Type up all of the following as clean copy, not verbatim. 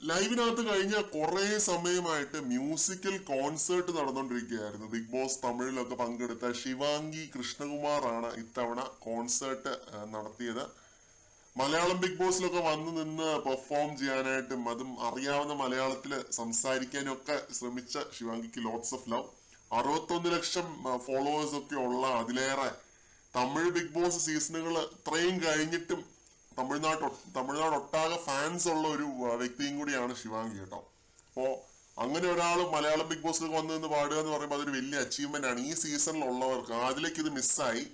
ലൈവിനകത്ത് കഴിഞ്ഞ കുറെ സമയമായിട്ട് മ്യൂസിക്കൽ കോൺസേർട്ട് നടന്നുകൊണ്ടിരിക്കുകയായിരുന്നു. ബിഗ് ബോസ് തമിഴിലൊക്കെ പങ്കെടുത്ത ശിവാംഗി കൃഷ്ണകുമാർ ആണ് ഇത്തവണ കോൺസേർട്ട് നടത്തിയത്. മലയാളം ബിഗ് ബോസിലൊക്കെ വന്നു നിന്ന് പെർഫോം ചെയ്യാനായിട്ടും അതും അറിയാവുന്ന മലയാളത്തിൽ സംസാരിക്കാനും ഒക്കെ ശ്രമിച്ച ശിവാംഗിക്ക് ലോട്ട്സ് ഓഫ് ലവ്. 61 ലക്ഷം ഫോളോവേഴ്സ് ഒക്കെ ഉള്ള അതിലേറെ തമിഴ് ബിഗ് ബോസ് സീസണുകൾ ഇത്രയും കഴിഞ്ഞിട്ടും തമിഴ്നാട് ഒട്ടാകെ ഫാൻസ് ഉള്ള ഒരു വ്യക്തിയും കൂടിയാണ് ശിവാംഗി കേട്ടോ. അപ്പോ അങ്ങനെ ഒരാൾ മലയാളം ബിഗ് ബോസിലേക്ക് വന്നു നിന്ന് പാടുക എന്ന് പറയുമ്പോൾ അതൊരു വലിയ അച്ചീവ്മെന്റ് ആണ്. ഈ സീസണിലുള്ളവർക്ക് അതിലേക്ക് ഇത് മിസ്സായി,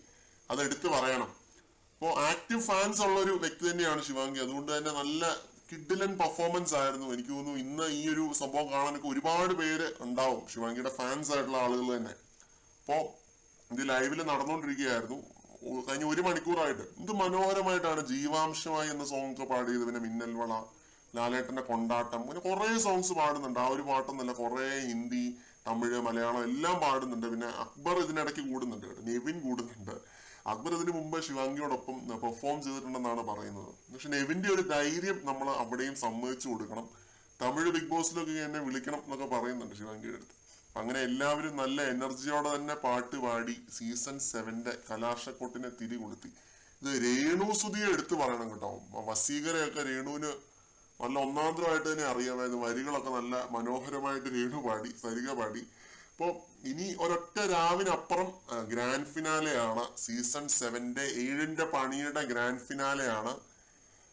അത് എടുത്തു പറയണം. അപ്പോൾ ആക്റ്റീവ് ഫാൻസ് ഉള്ള ഒരു വ്യക്തി തന്നെയാണ് ശിവാംഗി. അതുകൊണ്ട് തന്നെ നല്ല കിഡിലൻ പെർഫോമൻസ് ആയിരുന്നു. എനിക്ക് തോന്നുന്നു ഇന്ന് ഈ ഒരു സംഭവം കാണാനൊക്കെ ഒരുപാട് പേര് ഉണ്ടാവും, ശിവാംഗിയുടെ ഫാൻസ് ആയിട്ടുള്ള ആളുകൾ തന്നെ. അപ്പോ ഇത് ലൈവില് നടന്നുകൊണ്ടിരിക്കുകയായിരുന്നു കഴിഞ്ഞ 1 മണിക്കൂറായിട്ട്. എന്ത് മനോഹരമായിട്ടാണ് ജീവാംശമായി എന്ന സോങ് ഒക്കെ പാടിയത്. പിന്നെ മിന്നൽ വള, ലാലേട്ടന്റെ കൊണ്ടാട്ടം, പിന്നെ കുറെ സോങ്സ് പാടുന്നുണ്ട്. ആ ഒരു പാട്ടൊന്നല്ല, കുറെ ഹിന്ദി, തമിഴ്, മലയാളം എല്ലാം പാടുന്നുണ്ട്. പിന്നെ അക്ബർ ഇതിനിടയ്ക്ക് കൂടുന്നുണ്ട് കേട്ടോ, നെവിൻ കൂടുന്നുണ്ട്. അക്ബർ ഇതിനു മുമ്പ് ശിവാംഗിയോടൊപ്പം പെർഫോം ചെയ്തിട്ടുണ്ടെന്നാണ് പറയുന്നത്. പക്ഷെ നെവിന്റെ ഒരു ധൈര്യം നമ്മൾ അവിടെയും സമ്മതിച്ചു കൊടുക്കണം. തമിഴ് ബിഗ് ബോസിലൊക്കെ എന്നെ വിളിക്കണം എന്നൊക്കെ പറയുന്നുണ്ട് ശിവാംഗിയുടെ അടുത്ത്. അങ്ങനെ എല്ലാവരും നല്ല എനർജിയോടെ തന്നെ പാട്ട് പാടി സീസൺ 7 കലാശക്കൊട്ടിനെ തിരികൊളുത്തി. ഇത് രേണു സുധിയെ എടുത്തു പറയണം കേട്ടോ. വസീകരയൊക്കെ രേണുവിന് നല്ല ഒന്നാന്തരമായിട്ട് തന്നെ അറിയാമായിരുന്നു. വരികളൊക്കെ നല്ല മനോഹരമായിട്ട് രേണു പാടി, സരിക പാടി. അപ്പോൾ ഇനി ഒരൊറ്റ രാവിനപ്പുറം ഗ്രാൻഡ് ഫിനാലെയാണ്. സീസൺ 7 പണിയുടെ ഗ്രാൻഡ് ഫിനാലെയാണ്.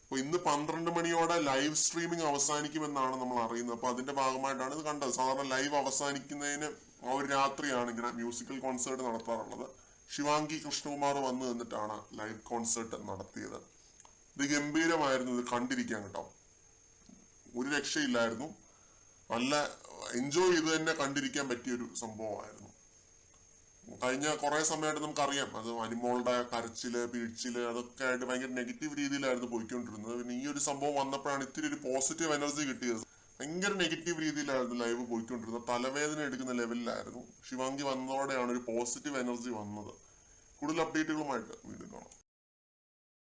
അപ്പൊ ഇന്ന് 12 മണിയോടെ ലൈവ് സ്ട്രീമിംഗ് അവസാനിക്കുമെന്നാണ് നമ്മൾ അറിയുന്നത്. അപ്പൊ അതിന്റെ ഭാഗമായിട്ടാണ് ഇത് കണ്ടത്. സാധാരണ ലൈവ് അവസാനിക്കുന്നതിന് ആ ഒരു രാത്രിയാണ് ഇങ്ങനെ മ്യൂസിക്കൽ കോൺസേർട്ട് നടത്താറുള്ളത്. ശിവാംഗി കൃഷ്ണകുമാർ വന്നു നിന്നിട്ടാണ് ലൈവ് കോൺസേർട്ട് നടത്തിയത്. ഇത് ഗംഭീരമായിരുന്നു, ഇത് കണ്ടിരിക്കാൻ കേട്ടോ. ഒരു രക്ഷയില്ലായിരുന്നു. നല്ല എൻജോയ് ചെയ്ത് തന്നെ കണ്ടിരിക്കാൻ പറ്റിയൊരു സംഭവമായിരുന്നു. കഴിഞ്ഞ കുറെ സമയമായിട്ട് നമുക്കറിയാം, അത് അനിമോളുടെ കരച്ചില്, പിഴിച്ചില്, അതൊക്കെ ആയിട്ട് ഭയങ്കര നെഗറ്റീവ് രീതിയിലായിരുന്നു പോയിക്കൊണ്ടിരുന്നത്. പിന്നെ ഈ ഒരു സംഭവം വന്നപ്പോഴാണ് ഇത്തിരി ഒരു പോസിറ്റീവ് എനർജി കിട്ടിയത്. ഭയങ്കര നെഗറ്റീവ് രീതിയിലായിരുന്നു ലൈവ് പോയിക്കൊണ്ടിരുന്നത്. തലവേദന എടുക്കുന്ന ലെവലിലായിരുന്നു. ശിവാംഗി വന്നതോടെയാണ് ഒരു പോസിറ്റീവ് എനർജി വന്നത്. കൂടുതൽ അപ്ഡേറ്റുകളുമായിട്ട് വീണ്ടും കാണാം.